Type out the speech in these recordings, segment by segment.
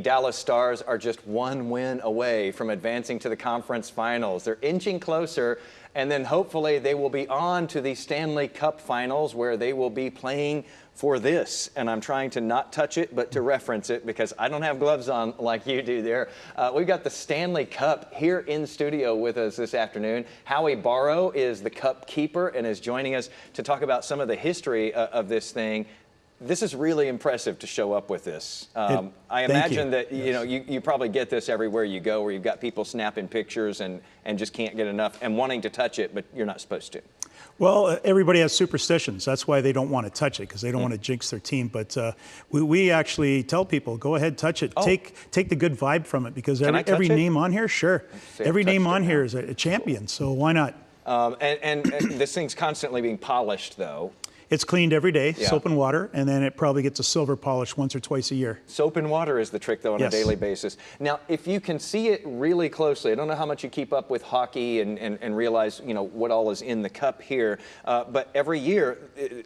Dallas Stars are just one win away from advancing to the conference finals. They're inching closer, and then hopefully they will be on to the Stanley Cup finals where they will be playing for this. And I'm trying to not touch it, but to reference it because I don't have gloves on like you do there. We've got the Stanley Cup here in studio with us this afternoon. Howie Barrow is the cup keeper and is joining us to talk about some of the history of this thing. This is really impressive to show up with this. I imagine that you probably get this everywhere you go, where you've got people snapping pictures and just can't get enough and wanting to touch it, but you're not supposed to. Well, everybody has superstitions. That's why they don't want to touch it, because they don't want to jinx their team. But we actually tell people, go ahead, touch it. Oh. Take the good vibe from it, because every name on here, sure. Every name on here is a champion, so why not? And this thing's constantly being polished, though. It's cleaned every day, soap and water, and then it probably gets a silver polish once or twice a year. Soap and water is the trick, though, on a daily basis. Now, if you can see it really closely, I don't know how much you keep up with hockey and realize, what all is in the cup here, but every year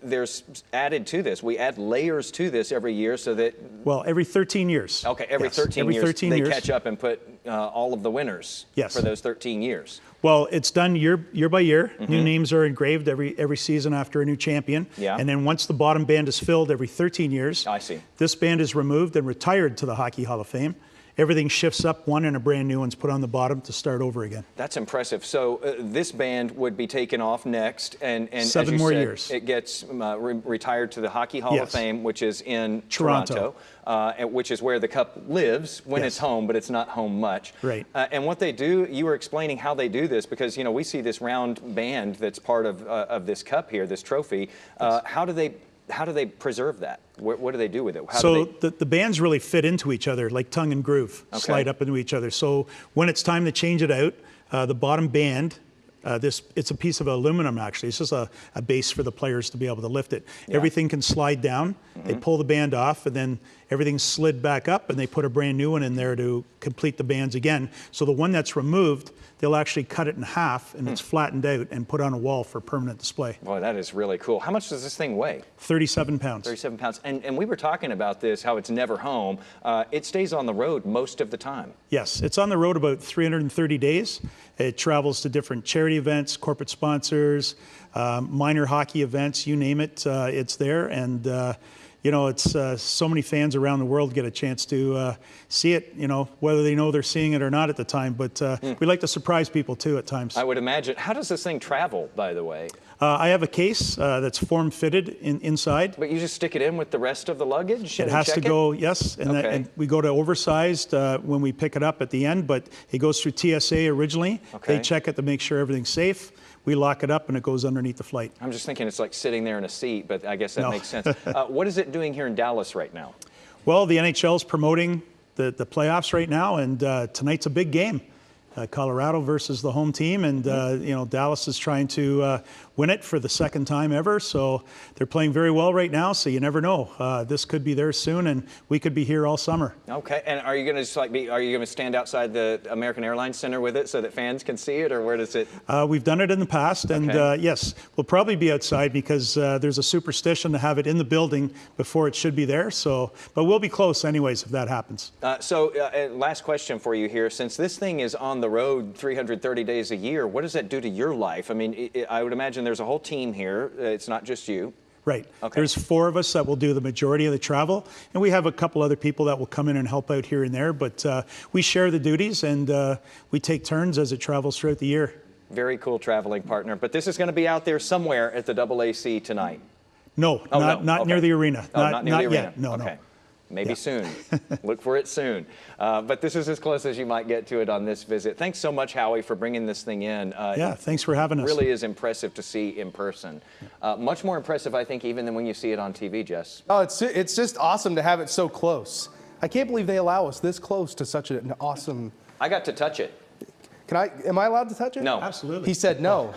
there's added to this. We add layers to this every year so that... Well, every 13 years. Okay, every 13 years, they catch up and put all of the winners for those 13 years. Well, it's done year by year. New names are engraved every season after a new champion. Yeah. And then once the bottom band is filled every 13 years, I see. This band is removed and retired to the Hockey Hall of Fame. Everything shifts up one and a brand new one's put on the bottom to start over again. That's impressive. So this band would be taken off next, and 7 more years. It gets retired to the Hockey Hall of Fame, which is in Toronto, which is where the cup lives when it's home, but it's not home much. Right. And what they do, you were explaining how they do this, because we see this round band that's part of this cup here, this trophy. How do they preserve that? What do they do with it? The bands really fit into each other, like tongue and groove, slide up into each other. So when it's time to change it out, the bottom band, it's a piece of aluminum, actually. It's just a base for the players to be able to lift it. Yeah. Everything can slide down. They pull the band off, and then everything's slid back up, and they put a brand new one in there to complete the bands again. So the one that's removed, they'll actually cut it in half, and it's flattened out and put on a wall for permanent display. Boy, that is really cool. How much does this thing weigh? 37 pounds. 37 pounds. And we were talking about this, how it's never home. It stays on the road most of the time. Yes, it's on the road about 330 days. It travels to different charity events, corporate sponsors, minor hockey events, you name it, it's there. And it's so many fans around the world get a chance to see it, whether they know they're seeing it or not at the time. But we like to surprise people, too, at times. I would imagine. How does this thing travel, by the way? I have a case that's form-fitted inside. But you just stick it in with the rest of the luggage? It has to go, yes. And we go to oversized when we pick it up at the end. But it goes through TSA originally. They check it to make sure everything's safe. We lock it up, and it goes underneath the flight. I'm just thinking it's like sitting there in a seat, but I guess that makes sense. What is it doing here in Dallas right now? Well, the NHL is promoting the playoffs right now, and tonight's a big game. Colorado versus the home team, and Dallas is trying to win it for the second time ever. So they're playing very well right now. So you never know. This could be there soon, and we could be here all summer. Okay. And are you going to are you going to stand outside the American Airlines Center with it so that fans can see it, or where does it? We've done it in the past, and yes, we'll probably be outside because there's a superstition to have it in the building before it should be there. So, but we'll be close anyways if that happens. Last question for you here. Since this thing is on the road 330 days a year, what does that do to your life? I mean, I would imagine there's a whole team here. It's not just you. Right. There's 4 of us that will do the majority of the travel, and we have a couple other people that will come in and help out here and there, but we share the duties, and we take turns as it travels throughout the year. Very cool traveling partner. But this is going to be out there somewhere at the AAC tonight. No, not near the arena. Not near the arena. Yet. No. Maybe soon. Look for it soon. But this is as close as you might get to it on this visit. Thanks so much, Howie, for bringing this thing in. Thanks for having us. It really is impressive to see in person. Much more impressive, I think, even than when you see it on TV, Jess. Oh, it's just awesome to have it so close. I can't believe they allow us this close to such an awesome... I got to touch it. Am I allowed to touch it? No. Absolutely. He said no.